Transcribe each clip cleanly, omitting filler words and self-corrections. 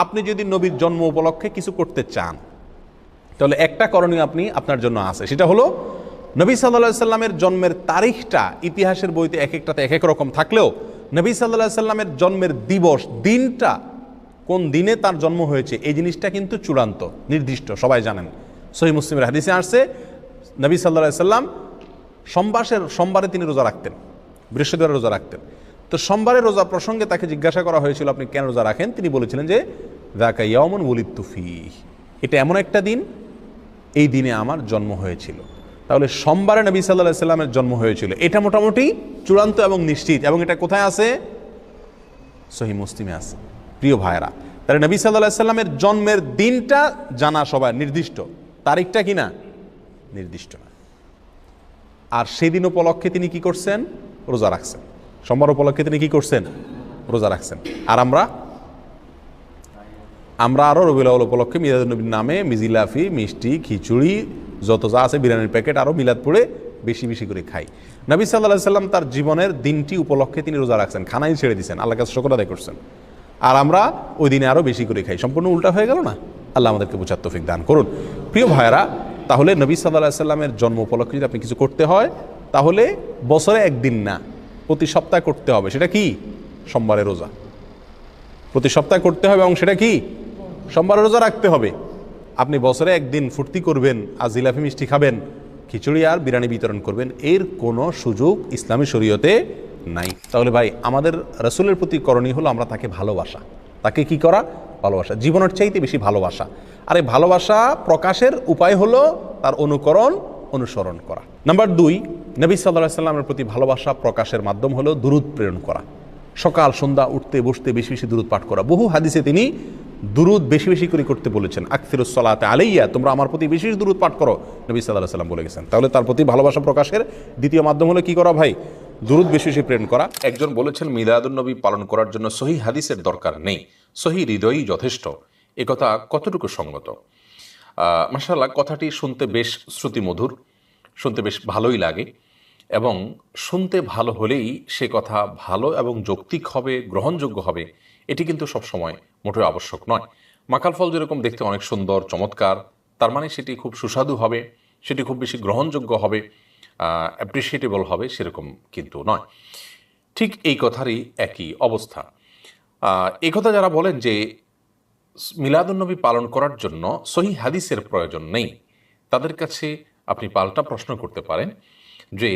আপনি যদি নবীর জন্ম উপলক্ষে কিছু করতে চান, তাহলে একটা করণীয় আপনি আপনার জন্য আছে, সেটা হলো নবী সাল্লাল্লাহু আলাইহি সাল্লামের জন্মের তারিখটা ইতিহাসের বইতে এক একটাতে এক এক রকম থাকলেও নবী সাল্লাল্লাহু আলাইহি সাল্লামের জন্মের দিবস, দিনটা কোন দিনে তার জন্ম হয়েছে, এই জিনিসটা কিন্তু চূড়ান্ত, নির্দিষ্ট, সবাই জানেন। সহিহ মুসলিমের হাদিসে আসছে নবী সাল্লাল্লাহু আলাইহি সাল্লাম সোমবারে তিনি রোজা রাখতেন, বৃহস্পতিবার রোজা রাখতেন। তো সোমবারের রোজা প্রসঙ্গে তাকে জিজ্ঞাসা করা হয়েছিল আপনি কেন রোজা রাখেন, তিনি বলেছিলেন যে যাকা ইয়াউমুন উলিদতু ফীহি, এটা এমন একটা দিন, এই দিনে আমার জন্ম হয়েছিল। তাহলে সোমবারে নবী সাল্লাল্লাহু আলাইহি সাল্লামের জন্ম হয়েছিল, এটা মোটামুটি চূড়ান্ত এবং নিশ্চিত। এবং এটা কোথায় আছে? সহিহ মুসলিমে আছে। প্রিয় ভাইরা, তাহলে নবী সাল্লাল্লাহু আলাইহি সাল্লামের জন্মের দিনটা জানা সবাই, নির্দিষ্ট, তারিখটা কিনা নির্দিষ্ট না। আর সেদিন উপলক্ষে তিনি কি করছেন? রোজা রাখছেন। সোমবার উপলক্ষে তিনি কি করছেন? রোজা রাখছেন। আর আমরা আরও রবিউল আউয়াল উপলক্ষে মিলাদুন নবীর নামে মিজিলাফি, মিষ্টি, খিচুড়ি, যত যা আছে, বিরিয়ানির প্যাকেট, আরও মিলাদ পড়ে বেশি বেশি করে খাই। নবী সাল্লাল্লাহু আলাইহি সাল্লাম তার জীবনের দিনটি উপলক্ষে তিনি রোজা রাখছেন, খানাই ছেড়ে দিয়েছেন, আল্লাহর কাছে শুকর আদায় করছেন। আর আমরা ওই দিনে আরও বেশি করে খাই। সম্পূর্ণ উল্টা হয়ে গেল না? আল্লাহ আমাদেরকে বুঝার তৌফিক দান করুন। প্রিয় ভাইয়েরা, তাহলে নবী সাল্লাল্লাহু আলাইহি সাল্লামের জন্ম উপলক্ষে যদি আপনি কিছু করতে হয়, তাহলে বছরে একদিন না, প্রতি সপ্তাহে করতে হবে। সেটা কি? সোমবারের রোজা প্রতি সপ্তাহে করতে হবে, এবং সেটা কি? সোমবারের রোজা রাখতে হবে। আপনি বছরে একদিন ফুর্তি করবেন আর জিলাপি মিষ্টি খাবেন, খিচুড়ি আর বিরিয়ানি বিতরণ করবেন, এর কোনো সুযোগ ইসলামী শরীয়তে নাই। তাহলে ভাই, আমাদের রাসূলের প্রতি করণীয় হলো আমরা তাকে ভালোবাসা। তাকে কি করা? ভালোবাসা, জীবনের চাইতে বেশি ভালোবাসা। আর এই ভালোবাসা প্রকাশের উপায় হলো তার অনুসরণ করা। নাম্বার 2, নবী সাল্লাল্লাহু আলাইহি সাল্লামের প্রতি ভালোবাসা প্রকাশের মাধ্যম হলো দুরূদ প্রেরণ করা। সকাল সন্ধ্যা উঠতে বসতে বেশি বেশি দুরূদ পাঠ করা। বহু হাদিসে তিনি দুরূদ বেশি বেশি করে করতে বলেছেন। আকসিরুস সালাতে আলাইয়া, তোমরা আমার প্রতি বেশি বেশি দুরূদ পাঠ করো, নবী সাল্লাল্লাহু আলাইহি সাল্লাম বলে গেছেন। তাহলে তার প্রতি ভালোবাসা প্রকাশের দ্বিতীয় মাধ্যম হলো কি করা ভাই? দুরূদ বেশি বেশি প্রেরণ করা। একজন বলেছেন মিলাদুন নবী পালন করার জন্য সহিহ হাদিসের দরকার নেই, সহিহ হৃদয়ই যথেষ্ট। এ কথা কতটুকু সঙ্গত? মাশাআল্লাহ, কথাটি শুনতে বেশ শ্রুতিমধুর, শুনতে বেশ ভালোই লাগে, এবং শুনতে ভালো হলেই সে কথা ভালো এবং যৌক্তিক হবে, গ্রহণযোগ্য হবে, এটি কিন্তু সবসময় মোটেও আবশ্যক নয়। মাকাল ফল যেরকম দেখতে অনেক সুন্দর চমৎকার, তার মানে সেটি খুব সুস্বাদু হবে, সেটি খুব বেশি গ্রহণযোগ্য হবে, অ্যাপ্রিসিয়েটেবল হবে, সেরকম কিন্তু নয়। ঠিক এই কথারই একই অবস্থা। এই কথা যারা বলেন যে মিলাদুন্নবী পালন করার জন্য সহিহ হাদিসের প্রয়োজন নেই, তাদের কাছে আপনি পাল্টা প্রশ্ন করতে পারেন যে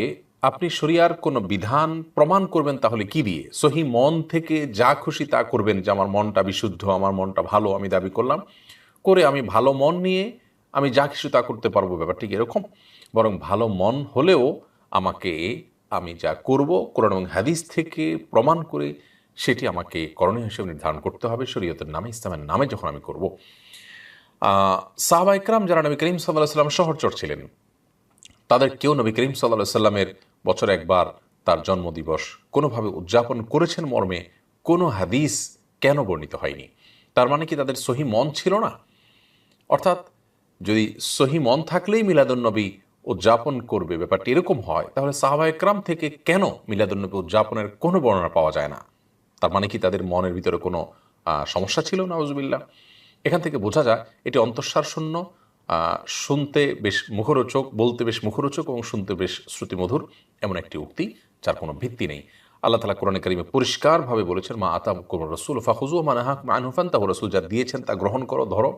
আপনি শরিয়ার কোনো বিধান প্রমাণ করবেন তাহলে কি দিয়ে? সহি মন থেকে যা খুশি তা করবেন, যে আমার মনটা বিশুদ্ধ, আমার মনটা ভালো, আমি দাবি করলাম, করে আমি ভালো মন নিয়ে আমি যা কিছু তা করতে পারবো, ব্যাপারটি এরকম? বরং ভালো মন হলেও আমি যা করব কোরআন এবং হাদিস থেকে প্রমাণ করে সেটি আমাকে করণীয় হিসেবে নির্ধারণ করতে হবে শরীয়তের নামে, ইসলামের নামে যখন আমি করব। সাহাবা ইকরাম যারা নবী করিম সাল্লাল্লাহু আলাইহি ওয়াসাল্লাম সহচর ছিলেন, তাদের কেউ নবী করিম সাল্লাল্লাহু আলাইহি ওয়াসাল্লামের বছরে একবার তার জন্মদিবস কোনোভাবে উদযাপন করেছেন মর্মে কোনো হাদিস কেন বর্ণিত হয়নি? তার মানে কি তাদের সহি মন ছিল না? অর্থাৎ যদি সহি মন থাকলেই মিলাদুন্নবী উদযাপন করবে, ব্যাপারটি এরকম হয়, তাহলে সাহাবা ইকরাম থেকে কেন মিলাদুন্নবী উদযাপনের কোনো বর্ণনা পাওয়া যায় না? তার মানে কি তাদের মনের ভিতরে কোনো সমস্যা ছিল? নাউজুবিল্লাহ। এখান থেকে বোঝা যায় এটি অন্তঃসার শূন্য, শুনতে বেশ মুখরোচক, বলতে বেশ মুখরোচক এবং শুনতে বেশ শ্রুতিমধুর এমন একটি উক্তি যার কোনো ভিত্তি নেই। আল্লাহ তাআলা কোরআনে কারিমে পরিষ্কারভাবে বলেছেন, মা আতাকুম রাসূল ফাখুযুহু ওয়া মা নাহাকুম আনহু ফান্তাহু, রাসূল যা দিয়েছেন তা গ্রহণ করো, ধরো,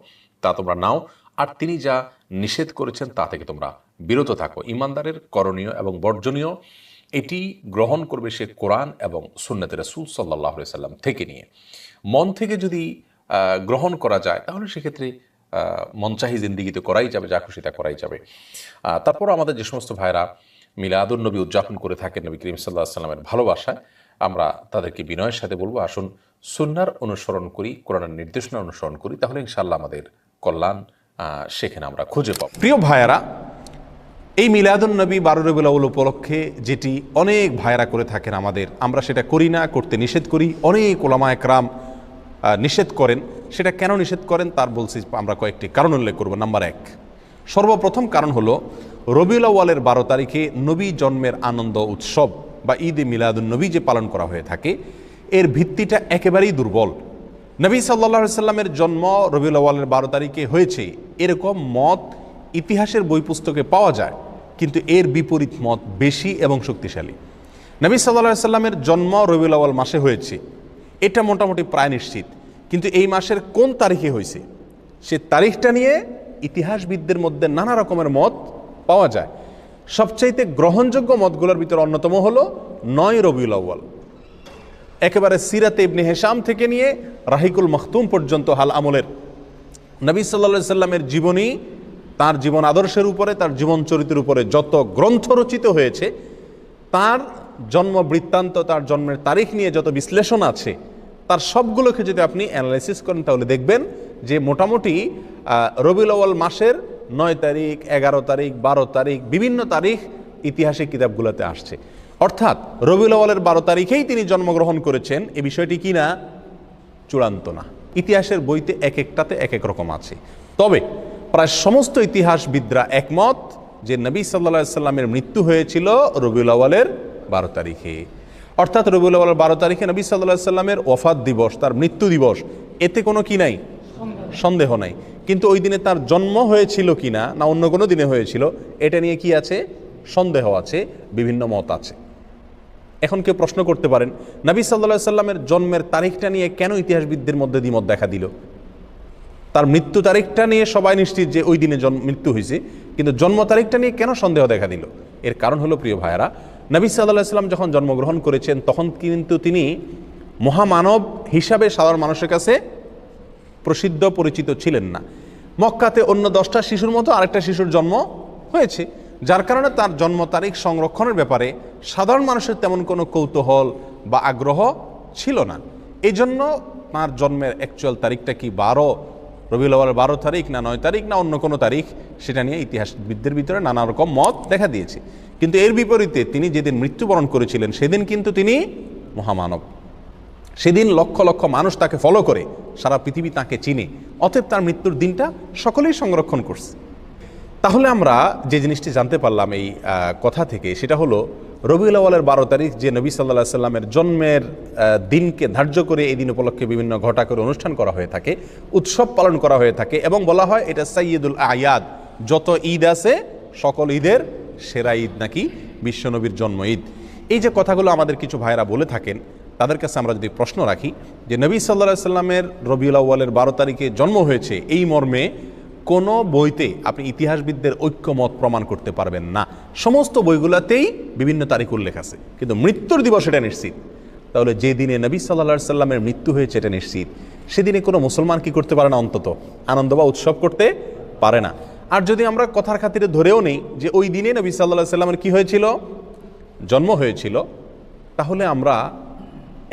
তা তোমরা নাও, আর তিনি যা নিষেধ করেছেন তা থেকে তোমরা বিরত থাকো। ঈমানদারের করণীয় এবং বর্জনীয় এটি গ্রহণ করবে সে কোরআন এবং সুন্নতে রাসূল সাল্লাল্লাহু আলাইহি সাল্লাম থেকে নিয়ে। মন থেকে যদি গ্রহণ করা যায় তাহলে সেক্ষেত্রে মনচাহি জিন্দিগিতে করাই যাবে, যা খুশি তা করাই যাবে। তারপর আমাদের যে সমস্ত ভাইরা মিলাদুন্নবী উদযাপন করে থাকেন নবী করিম সাল্লাল্লাহু আলাইহি সাল্লামের ভালোবাসায়, আমরা তাদেরকে বিনয়ের সাথে বলবো, আসুন সুন্নাহর অনুসরণ করি, কোরআনের নির্দেশনা অনুসরণ করি, তাহলে ইনশাআল্লাহ আমাদের কল্যাণ সেখানে আমরা খুঁজে পাবো। প্রিয় ভাইয়েরা, এই মিলাদুন্নবী 12 রবিউল আউয়াল উপলক্ষে যেটি অনেক ভাইয়েরা করে থাকেন আমরা সেটা করি না, করতে নিষেধ করি। অনেক উলামা একরাম নিষেধ করেন। সেটা কেন নিষেধ করেন তার বলছি আমরা কয়েকটি কারণ উল্লেখ করব। নাম্বার 1, সর্বপ্রথম কারণ হলো রবিউল আউয়ালের 12 তারিখে নবী জন্মের আনন্দ উৎসব বা ঈদে মিলাদুন্নবী যে পালন করা হয়ে থাকে, এর ভিত্তিটা একেবারেই দুর্বল। নবী সাল্লাল্লাহু আলাইহি সাল্লামের জন্ম রবিউল আউয়ালের 12 তারিখে হয়েছে এরকম মত ইতিহাসের বই পুস্তকে পাওয়া যায়, কিন্তু এর বিপরীত মত বেশি এবং শক্তিশালী। নবী সাল্লাল্লাহু আলাইহি সাল্লামের জন্ম রবিউল আউয়াল মাসে হয়েছে এটা মোটামুটি প্রায় নিশ্চিত, কিন্তু এই মাসের কোন তারিখে হয়েছে সে তারিখটা নিয়ে ইতিহাসবিদদের মধ্যে নানা রকমের মত পাওয়া যায়। সবচাইতে গ্রহণযোগ্য মতগুলোর ভিতরে অন্যতম হলো 9 রবিউল আউয়াল। একেবারে সিরাতে ইবনে হিশাম থেকে নিয়ে রাহিকুল মখতুম পর্যন্ত হাল আমলের নবী সাল্লাল্লাহু আলাইহি সাল্লামের জীবনী, তার জীবন আদর্শের উপরে, তার জীবন চরিত্রের উপরে যত গ্রন্থ রচিত হয়েছে, তার জন্ম বৃত্তান্ত, তার জন্মের তারিখ নিয়ে যত বিশ্লেষণ আছে, তার সবগুলোকে যদি আপনি অ্যানালাইসিস করেন তাহলে দেখবেন যে মোটামুটি রবিউল আউয়াল মাসের 9 তারিখ, 11 তারিখ, 12 তারিখ, বিভিন্ন তারিখ ইতিহাসের কিতাবগুলোতে আসছে। অর্থাৎ রবিউল আউয়ালের 12 তারিখেই তিনি জন্মগ্রহণ করেছেন এই বিষয়টি কি না, চূড়ান্ত না। ইতিহাসের বইতে এক একটাতে এক এক রকম আছে, তবে প্রায় সমস্ত ইতিহাসবিদরা একমত যে নবী সাল্লাল্লাহু আলাইহি সাল্লামের মৃত্যু হয়েছিল রবিউল আউয়ালের 12 তারিখে। অর্থাৎ রবিউল আউয়ালের 12 তারিখে নবী সাল্লাল্লাহু আলাইহি সাল্লামের ওয়াফাত দিবস, তার মৃত্যু দিবস, এতে কোনো কি নাই, সন্দেহ নাই। কিন্তু ওই দিনে তার জন্ম হয়েছিল কিনা না অন্য কোনো দিনে হয়েছিল এটা নিয়ে কি আছে, সন্দেহ আছে, বিভিন্ন মত আছে। এখন কেউ প্রশ্ন করতে পারেন নবী সাল্লাল্লাহু আলাইহি সাল্লামের জন্মের তারিখটা নিয়ে কেন ইতিহাসবিদদের মধ্যে দ্বিমত দেখা দিল? তার মৃত্যু তারিখটা নিয়ে সবাই নিশ্চিত যে ওই দিনে মৃত্যু হয়েছে, কিন্তু জন্ম তারিখটা নিয়ে কেন সন্দেহ দেখা দিল? এর কারণ হলো প্রিয় ভাইয়েরা, নবী সাল্লাল্লাহু আলাইহি সাল্লাম যখন জন্মগ্রহণ করেছেন তখন কিন্তু তিনি মহামানব হিসাবে সাধারণ মানুষের কাছে প্রসিদ্ধ পরিচিত ছিলেন না। মক্কাতে অন্য 10টা শিশুর মতো আরেকটা শিশুর জন্ম হয়েছে, যার কারণে তার জন্ম তারিখ সংরক্ষণের ব্যাপারে সাধারণ মানুষের তেমন কোনো কৌতূহল বা আগ্রহ ছিল না। এই জন্য তাঁর জন্মের অ্যাকচুয়াল তারিখটা কি রবিউল আউয়াল 12 তারিখ না 9 তারিখ না অন্য কোনো তারিখ, সেটা নিয়ে ইতিহাসবিদদের ভিতরে নানা রকম মত দেখা দিয়েছে। কিন্তু এর বিপরীতে তিনি যেদিন মৃত্যুবরণ করেছিলেন সেদিন কিন্তু তিনি মহামানব। সেদিন লক্ষ লক্ষ মানুষ তাকে ফলো করে, সারা পৃথিবী তাকে চিনে, অতএব তার মৃত্যুর দিনটা সকলেই সংরক্ষণ করছে। তাহলে আমরা যে জিনিসটি জানতে পারলাম এই কথা থেকে, সেটা হলো রবিউল আউয়ালের 12 তারিখ যে নবী সাল্লাল্লাহু আলাইহি সাল্লামের জন্মের দিনকে ধার্য করে এই দিন উপলক্ষে বিভিন্ন ঘটা করে অনুষ্ঠান করা হয়ে থাকে, উৎসব পালন করা হয়ে থাকে, এবং বলা হয় এটা সাইয়্যিদুল আয়াদ, যত ঈদ আছে সকল ঈদের সেরা ঈদ নাকি বিশ্বনবীর জন্ম ঈদ। এই যে কথাগুলো আমাদের কিছু ভাইরা বলে থাকেন, তাদের কাছে আমরা যদি প্রশ্ন রাখি যে নবী সাল্লাল্লাহু আলাইহি সাল্লামের রবিউল আউয়ালের 12 তারিখে জন্ম হয়েছে এই মর্মে কোনো বইতে আপনি ইতিহাসবিদদের ঐক্যমত প্রমাণ করতে পারবেন না। সমস্ত বইগুলোতেই বিভিন্ন তারিখ উল্লেখ আছে, কিন্তু মৃত্যুর দিবস এটা নিশ্চিত। তাহলে যে দিনে নবী সাল্লাল্লাহু আলাইহি সাল্লামের মৃত্যু হয়েছে এটা নিশ্চিত, সেদিনে কোনো মুসলমান কি করতে পারে না, অন্তত আনন্দ বা উৎসব করতে পারে না। আর যদি আমরা কথার খাতিরে ধরেও নেই যে ওই দিনে নবী সাল্লাল্লাহু আলাইহি সাল্লামের কি হয়েছিল, জন্ম হয়েছিল, তাহলে আমরা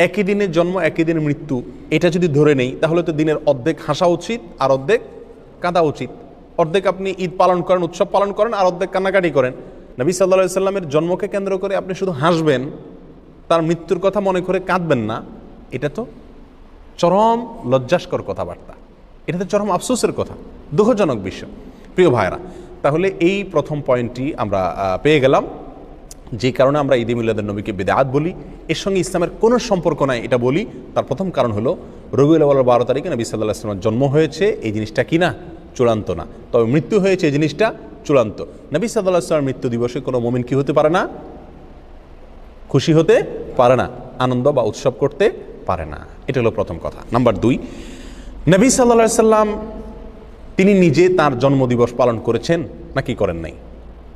একই দিনের জন্ম একই দিনের মৃত্যু এটা যদি ধরে নেই, তাহলে তো দিনের অর্ধেক হাসা উচিত আর অর্ধেক কাঁদা উচিত। অর্ধেক আপনি ঈদ পালন করেন, উৎসব পালন করেন, আর অর্ধেক কান্নাকাটি করেন। নবী সাল্লাল্লাহু আলাইহি সাল্লামের জন্মকে কেন্দ্র করে আপনি শুধু হাসবেন, তার মৃত্যুর কথা মনে করে কাঁদবেন না, এটা তো চরম লজ্জাস্কর কথাবার্তা, এটা তো চরম আফসোসের কথা, দুঃখজনক বিষয়। প্রিয় ভাইরা, তাহলে এই প্রথম পয়েন্টটি আমরা পেয়ে গেলাম, যে কারণে আমরা ঈদে মিলাদুন নবীকে বিদআত বলি, এর সঙ্গে ইসলামের কোনো সম্পর্ক নাই এটা বলি। তার প্রথম কারণ হলো রবিউল আউয়ালের 12 তারিখে নবী সাল্লাল্লাহু আলাইহি ওয়াসাল্লামের জন্ম হয়েছে, এই জিনিসটা কি না, চূড়ান্ত না। তবে মৃত্যু হয়েছে এই জিনিসটা চূড়ান্ত। নবী সাল্লাল্লাহু আলাইহি ওয়াসাল্লামের মৃত্যু দিবসে কোনো মুমিন কি হতে পারে না, খুশি হতে পারে না, আনন্দ বা উৎসব করতে পারে না। এটা হলো প্রথম কথা। নাম্বার 2, নবী সাল্লাল্লাহু আলাইহি ওয়াসাল্লাম তিনি নিজে তার জন্মদিবস পালন করেছেন নাকি করেন নাই?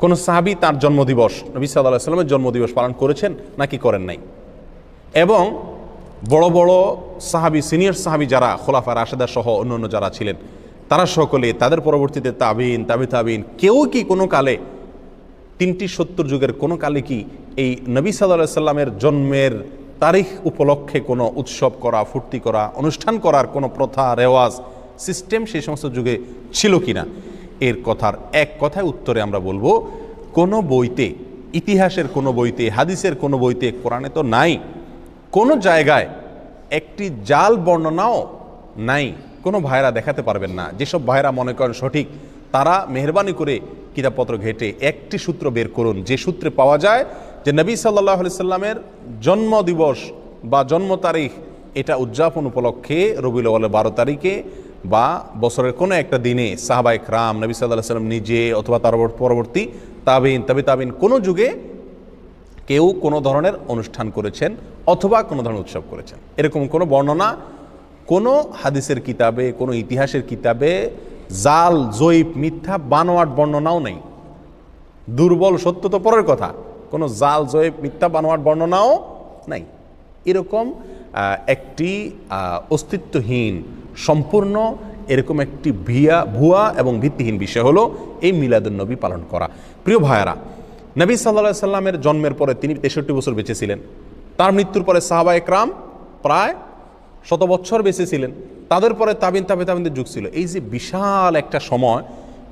কোন সাহাবী তার জন্মদিবস, নবী সাল্লাল্লাহু আলাইহি ওয়াসাল্লামের জন্মদিবস পালন করেছেন নাকি করেন নাই? এবং বড় বড় সাহাবী, সিনিয়র সাহাবী যারা খোলাফা রাশেদা সহ অন্যান্য যারা ছিলেন, তারা সকলে, তাদের পরবর্তীতে তাবিন, তাবিন, কেউ কি কোনো কালে 3টি 70 যুগের কোনো কালে কি এই নবী সাল্লাল্লাহু আলাইহি ওয়াসাল্লামের জন্মের তারিখ উপলক্ষে কোনো উৎসব করা, ফুর্তি করা, অনুষ্ঠান করার কোনো প্রথা, রেওয়াজ, সিস্টেম সেই সমস্ত যুগে ছিল কিনা? এর কথার এক কথায় উত্তরে আমরা বলবো, কোনো বইতে, ইতিহাসের কোনো বইতে, হাদিসের কোনো বইতে, কোরআনে তো নাই, কোনো জায়গায় একটি জাল বর্ণনাও নাই। কোনো ভাইরা দেখাতে পারবেন না। যেসব ভাইরা মনে করেন সঠিক, তারা মেহরবানি করে কিতাবপত্র ঘেটে একটি সূত্র বের করুন, যে সূত্রে পাওয়া যায় যে নবী সাল্লাল্লাহু আলাইহি সাল্লামের জন্মদিবস বা জন্ম তারিখ এটা উদযাপন উপলক্ষে রবিউল আউয়ালের 12 তারিখে বা বছরের কোনো একটা দিনে সাহাবায়ে কেরাম, নবী সাল্লাল্লাহু আলাইহি ওয়াসাল্লাম নিজে অথবা তার পরবর্তী তাবিঈন, তাবিঈন কোনো যুগে কেউ কোনো ধরনের অনুষ্ঠান করেছেন অথবা কোনো ধরনের উৎসব করেছেন, এরকম কোনো বর্ণনা কোনো হাদিসের কিতাবে, কোনো ইতিহাসের কিতাবে জাল, জয়ীফ, মিথ্যা, বানোয়াট বর্ণনাও নেই। দুর্বল সত্য তো পরের কথা, কোনো জাল, জয়ীফ, মিথ্যা, বানোয়াট বর্ণনাও নাই। এরকম একটি অস্তিত্বহীন, সম্পূর্ণ এরকম একটি ভুয়া এবং ভিত্তিহীন বিষয় হলো এই মিলাদুন্নবী পালন করা। প্রিয় ভাইয়েরা, নবী সাল্লাল্লাহু আলাইহি সাল্লামের জন্মের পরে তিনি 63 বছর বেঁচে ছিলেন। তার মৃত্যুর পরে সাহাবায়ে কেরাম প্রায় 100 বছর বেঁচে ছিলেন। তাদের পরে তাবিনদের যুগ ছিল। এই যে বিশাল একটা সময়,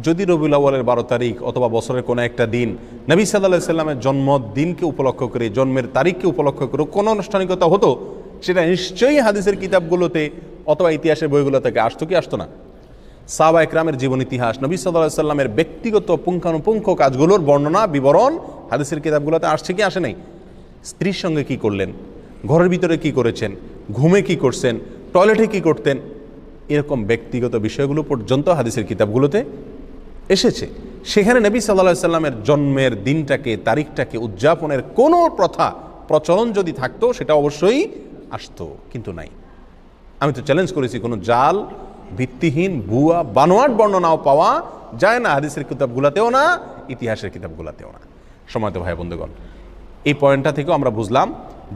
যদি রবিউল আউয়ালের 12 তারিখ অথবা বছরের কোনো একটা দিন নবী সাল্লাল্লাহু আলাইহি সাল্লামের জন্মদিনকে উপলক্ষ করে, জন্মের তারিখকে উপলক্ষ করে কোনো আনুষ্ঠানিকতা হতো, সেটা নিশ্চয়ই হাদিসের কিতাবগুলোতে অথবা ইতিহাসের বইগুলো থেকে আসতো কি আসতো না? সাহাবায়ে কেরামের জীবন ইতিহাস, নবী সাল্লাল্লাহু আলাইহি সাল্লামের ব্যক্তিগত পুঙ্খানুপুঙ্খ কাজগুলোর বর্ণনা, বিবরণ হাদিসের কিতাবগুলোতে আসছে কি আসে নাই? স্ত্রীর সঙ্গে কি করলেন, ঘরের ভিতরে কি করেছেন, ঘুমে কি করছেন, টয়লেটে কি করতেন, এরকম ব্যক্তিগত বিষয়গুলো পর্যন্ত হাদিসের কিতাবগুলোতে এসেছে। সেখানে নবী সাল্লাল্লাহু আলাইহি সাল্লামের জন্মের দিনটাকে, তারিখটাকে উদযাপনের কোনো প্রথা, প্রচলন যদি থাকতো, সেটা অবশ্যই আসতো, কিন্তু নাই। আমি তো চ্যালেঞ্জ করেছি, কোনো জাল, ভিত্তিহীন, ভুয়া, বানোয়াট বর্ণনাও পাওয়া যায় না হাদিসের কিতাবগুলোতেও না, ইতিহাসের কিতাবগুলোতেও না। সময়ত ভাই বন্ধুগণ, এই পয়েন্টটা থেকেও আমরা বুঝলাম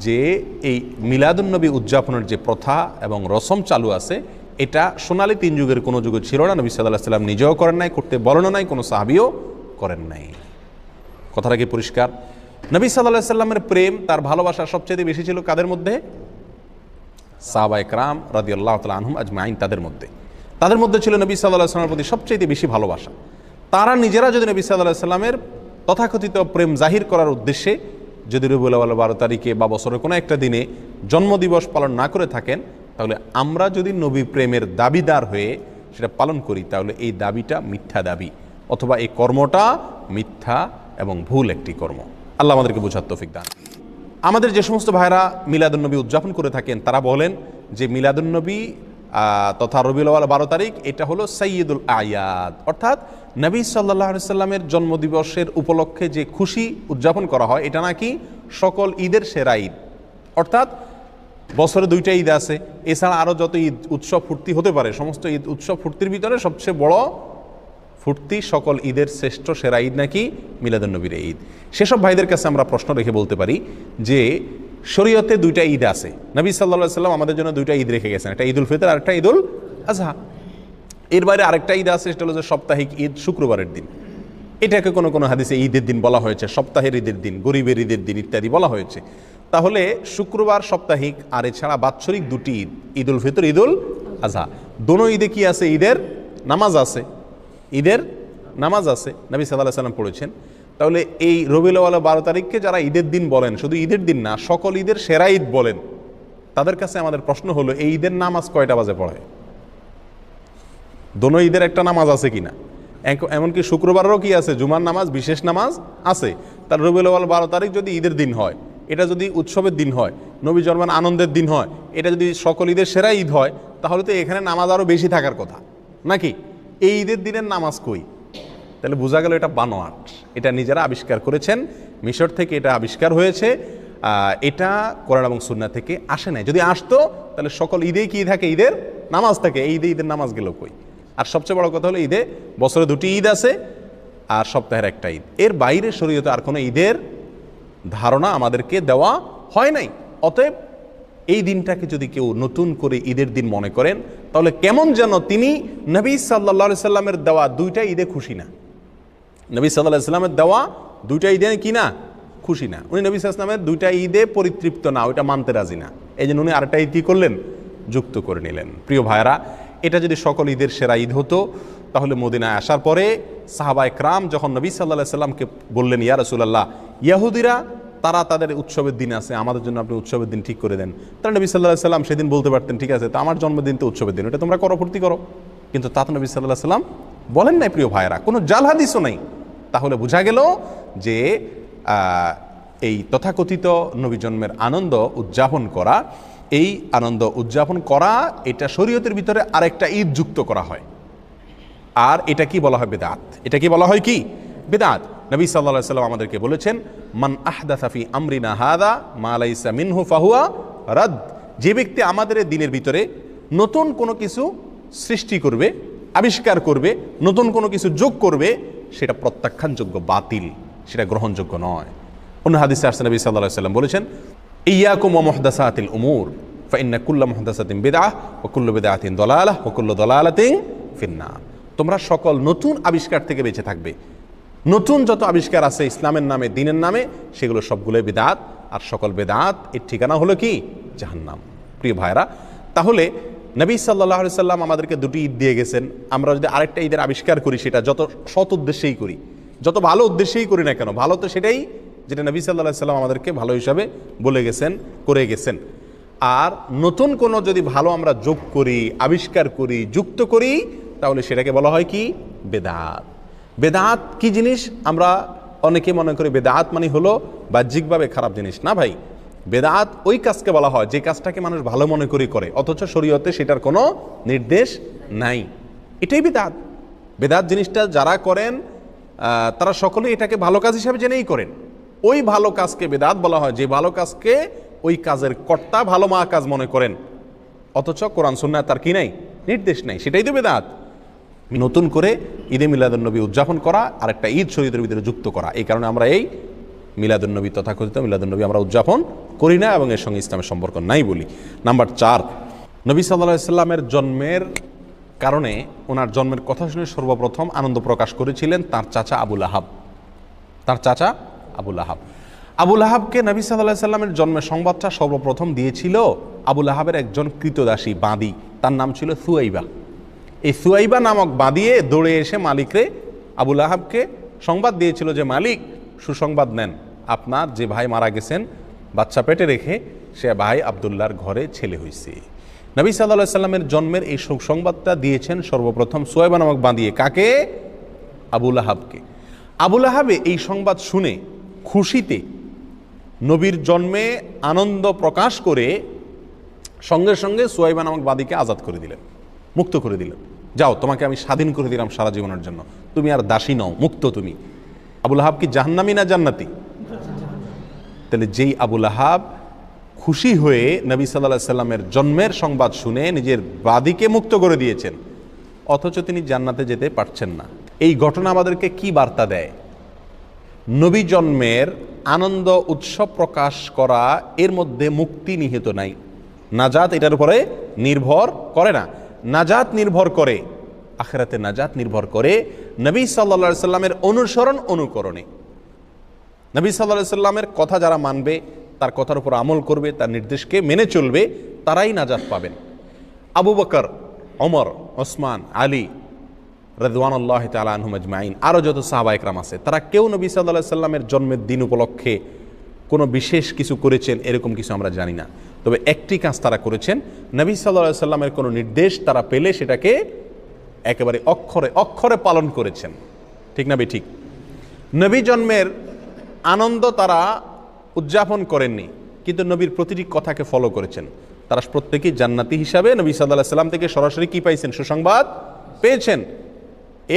যে এই মিলাদুন্নবী উদযাপনের যে প্রথা এবং রসম চালু আছে, এটা সোনালী 3 যুগের কোনো যুগে ছিল না। নবী সাল্লাল্লাহু আলাইহি সাল্লাম নিজেও করেন নাই, করতে বলেন নাই, কোনো সাহাবীও করেন নাই। কথাটা কি পরিষ্কার? নবী সাল্লাল্লাহু আলাইহি সাল্লামের প্রেম, তার ভালোবাসা সবচেয়ে বেশি ছিল কাদের মধ্যে? সাহাবায়ে কেরাম রাদিয়াল্লাহু তাআলা আনহুম আজমাইন, তাদের মধ্যে ছিল নবী সাল্লাল্লাহু আলাইহি সাল্লামের প্রতি সবচেয়ে বেশি ভালোবাসা। তারা নিজেরা যদি নবী সাল্লাল্লাহু আলাইহি সাল্লামের তথাকথিত প্রেম জাহির করার উদ্দেশ্যে যদি রবিউল আউয়াল 12 তারিখে বা বছরের কোনো একটা দিনে জন্মদিবস পালন না করে থাকেন, তাহলে আমরা যদি নবী প্রেমের দাবিদার হয়ে সেটা পালন করি, তাহলে এই দাবিটা মিথ্যা দাবি, অথবা এই কর্মটা মিথ্যা এবং ভুল একটি কর্ম। আল্লাহ আমাদেরকে বোঝার তৌফিক দান। আমাদের যে সমস্ত ভাইরা মিলাদুন্নবী উদযাপন করে থাকেন, তারা বলেন যে মিলাদুন্নবী তথা রবিউল আউয়াল 12 তারিখ এটা হলো সাইয়্যিদুল আয়াদ, অর্থাৎ নবী সাল্লাল্লাহু আলাইহি সাল্লামের জন্মদিবসের উপলক্ষে যে খুশি উদযাপন করা হয়, এটা নাকি সকল ঈদের সেরা ঈদ। অর্থাৎ বছরে 2টা ঈদ আছে, এছাড়া আরও যত ঈদ উৎসব ফুর্তি হতে পারে, সমস্ত ঈদ উৎসব ফুর্তির ভিতরে সবচেয়ে বড় ফুর্তি, সকল ঈদের শ্রেষ্ঠ সেরা ঈদ নাকি মিলাদুন্নবীর ঈদ। সেসব ভাইদের কাছে আমরা প্রশ্ন রেখে বলতে পারি যে শরীয়তে 2টা ঈদ আছে। নবী সাল্লাল্লাহু আলাইহি সাল্লাম আমাদের জন্য 2টা ঈদ রেখে গেছেন, একটা ঈদুল ফিতর আর একটা ঈদুল আজহা। এর বাইরে আরেকটা ঈদ আছে, সেটা হলো যে সাপ্তাহিক ঈদ, শুক্রবারের দিন। এটাকে কোনো কোনো হাদিসে ঈদের দিন বলা হয়েছে, সপ্তাহের ঈদের দিন, গরিবের ঈদের দিন ইত্যাদি বলা হয়েছে। তাহলে শুক্রবার সাপ্তাহিক, আর এছাড়া বাৎসরিক 2টি ঈদ, ঈদুল ফিতর, ঈদুল আজহা, দোনো ঈদে কি আছে? ঈদের নামাজ আছে, ঈদের নামাজ আছে, নবী সাল্লাল্লাহু আলাইহি সাল্লাম পড়েছেন। তাহলে এই রবিউল আউয়াল 12 তারিখকে যারা ঈদের দিন বলেন, শুধু ঈদের দিন না, সকল ঈদের সেরা ঈদ বলেন, তাদের কাছে আমাদের প্রশ্ন হলো, এই ঈদের নামাজ কয়টা বাজে পড়ে? দোনো ঈদের একটা নামাজ আছে কিনা? এমনকি শুক্রবারেরও কি আছে? জুমার নামাজ, বিশেষ নামাজ আছে। তার রবিউল আউয়াল 12 তারিখ যদি ঈদের দিন হয়, এটা যদি উৎসবের দিন হয়, নবী জন্মের আনন্দের দিন হয়, এটা যদি সকল ঈদের সেরা ঈদ হয়, তাহলে তো এখানে নামাজ আরও বেশি থাকার কথা নাকি? এই ঈদের দিনের নামাজ কই? তাহলে বোঝা গেল এটা বানোয়াট, এটা নিজেরা আবিষ্কার করেছেন, মিশর থেকে এটা আবিষ্কার হয়েছে, এটা কোরআন এবং সুন্নাহ থেকে আসে নাই। যদি আসতো তাহলে সকল ঈদেই কি থাকে? ঈদের নামাজ থাকে। এই ঈদের নামাজ গেল কই? আর সবচেয়ে বড় কথা হলো, ঈদে বছরে 2টি ঈদ আছে আর সপ্তাহের একটা ঈদ। এর বাইরে শরীয়তে আর কোনো ঈদের ধারণা আমাদেরকে দেওয়া হয় নাই। অতএব এই দিনটাকে যদি কেউ নতুন করে ঈদের দিন মনে করেন, তাহলে কেমন যেন তিনি নবী সাল্লাল্লাহু আলাইহি সাল্লামের দেওয়া 2টা ঈদে খুশি না। নবী সাল্লাল্লাহু আলাইহি সাল্লামের দেওয়া 2টা ঈদে কি না? খুশি না। উনি নবী সাল্লাল্লাহু আলাইহি সাল্লামের 2টা ঈদে পরিতৃপ্ত না, ওইটা মানতে রাজি না। এই জন্য উনি আরেকটা ঈদ কি করলেন? যুক্ত করে নিলেন। প্রিয় ভাইরা, এটা যদি সকল ঈদের সেরা ঈদ হতো, তাহলে মদিনায় আসার পরে সাহাবায়ে কেরাম যখন নবী সাল্লাল্লাহু আলাইহি সাল্লামকে বললেন, ইয়া রাসূলুল্লাহ, ইয়াহুদিরা তারা তাদের উৎসবের দিন আছে, আমাদের জন্য আপনি উৎসবের দিন ঠিক করে দেন। তারা নবী সাল্লাল্লাহু আলাইহি সাল্লাম সেদিন বলতে পারতেন, ঠিক আছে, তো আমার জন্মদিন তো উৎসবের দিন, এটা তোমরা করো, ফুর্তি করো। কিন্তু তা তো নবী সাল্লাল্লাহু আলাইহি সাল্লাম বলেন নাই। প্রিয় ভাইরা, কোনো জাল হাদিসও নাই। তাহলে বোঝা গেল যে এই তথাকথিত নবী জন্মের আনন্দ উদযাপন করা, এই আনন্দ উদযাপন করা, এটা শরীয়তের ভিতরে আরেকটা ঈদ যুক্ত করা হয়, আর এটা কি বলা হয়? বেদাত। এটা কি বলা হয়? কি বেদাত। নবী সাল্লাল্লাহু আলাইহি ওয়াসাল্লাম আমাদেরকে বলেছেন, মান আহদাসা ফি আমরিনা হাযা মা লাইসা মিনহু ফাহুয়া রাদ। যে ব্যক্তি আমাদের দিনের ভিতরে নতুন কোনো কিছু সৃষ্টি করবে, আবিষ্কার করবে, নতুন কোনো কিছু যোগ করবে, সেটা প্রত্যাখ্যানযোগ্য, বাতিল, সেটা গ্রহণযোগ্য নয়। অন্য হাদিসে আসছে নবী সাল্লাল্লাহু আলাইহি ওয়াসাল্লাম বলেছেন, ইয়াকুম ওয়া মুহদাসাতিল উমুর ফাইন্না কুল্লা মুহদাসাতিন বিদআহ ওয়া কুল্লু বিদআতিন দালালাহ ওয়া কুল্লু দালালাতিন ফিন্নার। তোমরা সকল নতুন আবিষ্কার থেকে বেঁচে থাকবে। নতুন যত আবিষ্কার আছে ইসলামের নামে, দ্বীনের নামে, সেগুলো সবগুলোই বিদআত, আর সকল বিদআত এর ঠিকানা হলো কি? জাহান্নাম। প্রিয় ভাইরা, তাহলে নবী সাল্লাল্লাহু আলাইহি সাল্লাম আমাদেরকে দুটি ঈদ দিয়ে গেছেন। আমরা যদি আরেকটা ঈদের আবিষ্কার করি, সেটা যত সৎ উদ্দেশ্যেই করি, যত ভালো উদ্দেশ্যেই করি না কেন, ভালো তো সেটাই যেটা নবী সাল্লাল্লাহু আলাইহি সাল্লাম আমাদেরকে ভালো হিসাবে বলে গেছেন, করে গেছেন। আর নতুন কোনো যদি ভালো আমরা যোগ করি, আবিষ্কার করি, যুক্ত করি, তাহলে সেটাকে বলা হয় কি? বেদাত। বেদাত কি জিনিস? আমরা অনেকে মনে করি বেদাত মানে হলো বাহ্যিকভাবে খারাপ জিনিস। না ভাই, বেদাত ওই কাজকে বলা হয় যে কাজটাকে মানুষ ভালো মনে করে, অথচ শরীয়তে সেটার কোনো নির্দেশ নাই। এটাই বেদাত। বেদাত জিনিসটা যারা করেন তারা সকলে এটাকে ভালো কাজ হিসাবে জেনেই করেন। ওই ভালো কাজকে বেদাত বলা হয় যে ভালো কাজকে ওই কাজের কর্তা ভালো মা কাজ মনে করেন, অথচ কোরআন সুন্নাহ তার কি নাই? নির্দেশ নাই। সেটাই তো বেদাত। নতুন করে ঈদে মিলাদুন্নবী উদযাপন করা আর একটা ঈদ শরীয়তের ভিতরে যুক্ত করা, এই কারণে আমরা এই মিলাদুন্নবী, তথাকথিত মিলাদুন্নবী আমরা উদযাপন করি না এবং এর সঙ্গে ইসলামের সম্পর্ক নাই বলি। নাম্বার 4, নবী সাল্লাল্লাহু আলাইহি সাল্লামের জন্মের কারণে, ওনার জন্মের কথা শুনে সর্বপ্রথম আনন্দ প্রকাশ করেছিলেন তার চাচা আবু লাহাব। তার চাচা আবু লাহাব। আবু লাহাবকে নবী সাল্লাল্লাহু আলাইহি সাল্লামের জন্মের সংবাদটা সর্বপ্রথম দিয়েছিল আবু লাহাবের একজন কৃতদাসী বাঁদী, তার নাম ছিল সুয়াইবা। এই সুয়াইবা নামক বাঁদিয়ে দৌড়ে এসে মালিকরে, আবু লাহাবকে সংবাদ দিয়েছিল যে, মালিক সুসংবাদ নেন, আপনার যে ভাই মারা গেছেন বাচ্চা পেটে রেখে, সে ভাই আব্দুল্লাহর ঘরে ছেলে হয়েছে। নবী সাল্লাল্লাহু আলাইহি সাল্লামের জন্মের এই সুসংবাদটা দিয়েছেন সর্বপ্রথম সুয়াইবা নামক বাঁদিয়ে। কাকে? আবু লাহাবকে। আবু লাহাবে এই সংবাদ শুনে খুশিতে নবীর জন্মে আনন্দ প্রকাশ করে সঙ্গে সঙ্গে সুয়াইবা নামক বাঁদিকে আজাদ করে দিলেন, মুক্ত করে দিলেন। যাও, তোমাকে আমি স্বাধীন করে দিলাম সারা জীবনের জন্য, তুমি আর দাসী নও, মুক্ত তুমি। আবু লাহাব কি জাহান্নামী না জান্নাতি? তাহলে যেই আবু লাহাব খুশি হয়ে নবী সাল্লাল্লাহু আলাইহি সাল্লামের জন্মের সংবাদ শুনে নিজের বাদীকে মুক্ত করে দিয়েছেন, অথচ তিনি জান্নাতে যেতে পারছেন না, এই ঘটনা আমাদেরকে কি বার্তা দেয়? নবী জন্মের আনন্দ উৎসব প্রকাশ করা, এর মধ্যে মুক্তি নিহিত নাই। নাজাত এটার উপরে নির্ভর করে না। নাজাত নির্ভর করে, আখিরাতে নাজাত নির্ভর করে নবী সাল্লাল্লাহু আলাইহি সাল্লামের অনুসরণ অনুকরণে। নবী সাল্লাল্লাহু আলাইহি সাল্লামের কথা যারা মানবে, তার কথার উপর আমল করবে, তার নির্দেশকে মেনে চলবে, তারাই নাজাত পাবেন। আবু বকর, ওমর, ওসমান, আলী রাদিয়াল্লাহু তাআলা আনহুম আজমাইন, আরও যত সাহাবা একরাম আছে, তারা কেউ নবী সাল্লাল্লাহু আলাইহি সাল্লামের জন্মের দিন উপলক্ষে কোনো বিশেষ কিছু করেছেন এরকম কিছু আমরা জানি না। তবে একটি কাজ তারা করেছেন, নবী সাল্লাল্লাহু আলাইহি সাল্লামের কোনো নির্দেশ তারা পেলে সেটাকে একেবারে অক্ষরে অক্ষরে পালন করেছেন। ঠিক না ঠিক? নবী জন্মের আনন্দ তারা উদযাপন করেননি, কিন্তু নবীর প্রতিটি কথাকে ফলো করেছেন। তারা প্রত্যেকেই জান্নাতি হিসাবে নবী সাল্লাল্লাহু আলাইহি সাল্লাম থেকে সরাসরি কি পাইছেন? সুসংবাদ পেয়েছেন।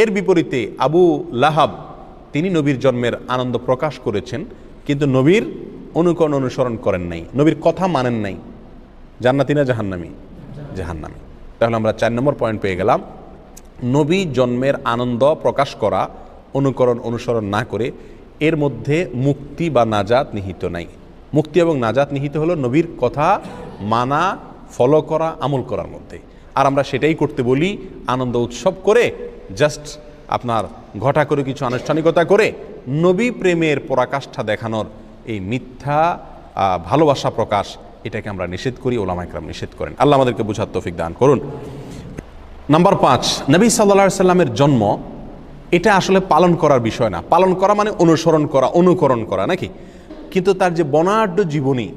এর বিপরীতে আবু লাহাব, তিনি নবীর জন্মের আনন্দ প্রকাশ করেছেন, কিন্তু নবীর অনুকরণ অনুসরণ করেন নাই, নবীর কথা মানেন নাই। জান্নাতি না জাহান্নামী? জাহান্নামী। তাহলে আমরা 4 নম্বর পয়েন্ট পেয়ে গেলাম। নবী জন্মের আনন্দ প্রকাশ করা, অনুকরণ অনুসরণ না করে, এর মধ্যে মুক্তি বা নাজাত নিহিত নাই। মুক্তি এবং নাজাত নিহিত হলো নবীর কথা মানা, ফলো করা, আমল করার মধ্যে। আর আমরা সেটাই করতে বলি, আনন্দ উৎসব করে, জাস্ট আপনার ঘটা করে কিছু আনুষ্ঠানিকতা করে নবী প্রেমের পরাকাষ্ঠা দেখানোর এই মিথ্যা ভালোবাসা প্রকাশ, এটাকে আমরা নিষেধ করি, ওলামা ইকরাম নিষেধ করেন। আল্লাহ আমাদেরকে বুঝার তৌফিক দান করুন। নাম্বার 5, নবী সাল্লাল্লাহু আলাইহি সাল্লামের জন্ম, এটা আসলে পালন করার বিষয় না। পালন করা মানে অনুসরণ করা, অনুকরণ করা, নাকি? কিন্তু তার যে বর্ণাঢ্য জীবনী,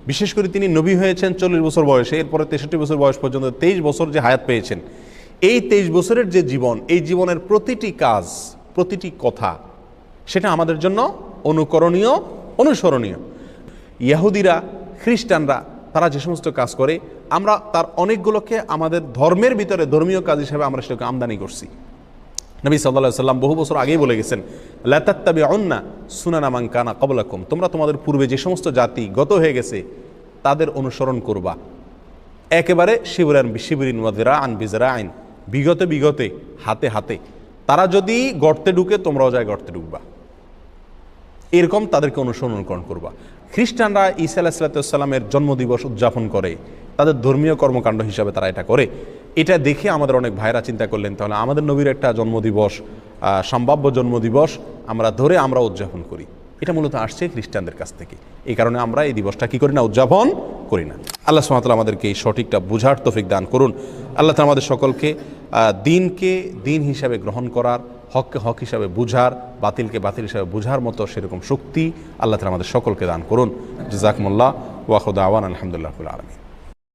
বিশেষ করে তিনি নবী হয়েছেন 40 বছর বয়সে, এরপরে 63 বছর বয়স পর্যন্ত 23 বছর যে হায়াত পেয়েছেন, এই 23 বছরের যে জীবন, এই জীবনের প্রতিটি কাজ, প্রতিটি কথা, সেটা আমাদের জন্য অনুকরণীয়, অনুসরণীয়। ইহুদিরা, খ্রিস্টানরা তারা যে সমস্ত কাজ করে আমরা তার অনেকগুলোকে আমাদের ধর্মের ভিতরে ধর্মীয় কাজ হিসেবে আমরা সেটাকে আমদানি করছি। নবী সাল্লাল্লাহু আলাইহি ওয়াসাল্লাম বহু বছর আগেই বলে গেছেন, লা তাত্তাবিউন্না সুনানা মান কানা ক্বাবলাকুম, তোমরা তোমাদের পূর্বে যে সমস্ত জাতি গত হয়ে গেছে তাদের অনুসরণ করবা একেবারে শিবরান বিশিবরিন ওয়া যিরাআন বিযরাইন, বিগতে হাতে হাতে। তারা যদি গর্তে ঢুকে তোমরাও যায় গর্তে ঢুকবা, এরকম তাদেরকে অনুসরণ করবা। খ্রিস্টানরা ঈসা আলাইহিস সালামের জন্মদিবস উদযাপন করে, তাদের ধর্মীয় কর্মকাণ্ড হিসাবে তারা এটা করে। এটা দেখে আমাদের অনেক ভাইরা চিন্তা করলেন তাহলে আমাদের নবীর একটা জন্মদিবস, সম্ভাব্য জন্মদিবস আমরা উদযাপন করি। এটা মূলত আসছে খ্রিস্টানদের কাছ থেকে, এই কারণে আমরা এই দিবসটা কি করি না, উদযাপন করি না। আল্লাহ সুবহানাহু ওয়া তাআলা আমাদেরকে এই সঠিকটা বুঝার তৌফিক দান করুন। আল্লাহ তাআলা আমাদের সকলকে দিনকে দিন হিসাবে গ্রহণ করার, হককে হক হিসাবে বুঝার, বাতিলকে বাতিল হিসাবে বুঝার মতো সেরকম শক্তি আল্লাহ তাআলা আমাদের সকলকে দান করুন। জাযাকুমুল্লাহ ওয়া আখিরু দাওয়ানা আলহামদুলিল্লাহি রাব্বিল আলামিন।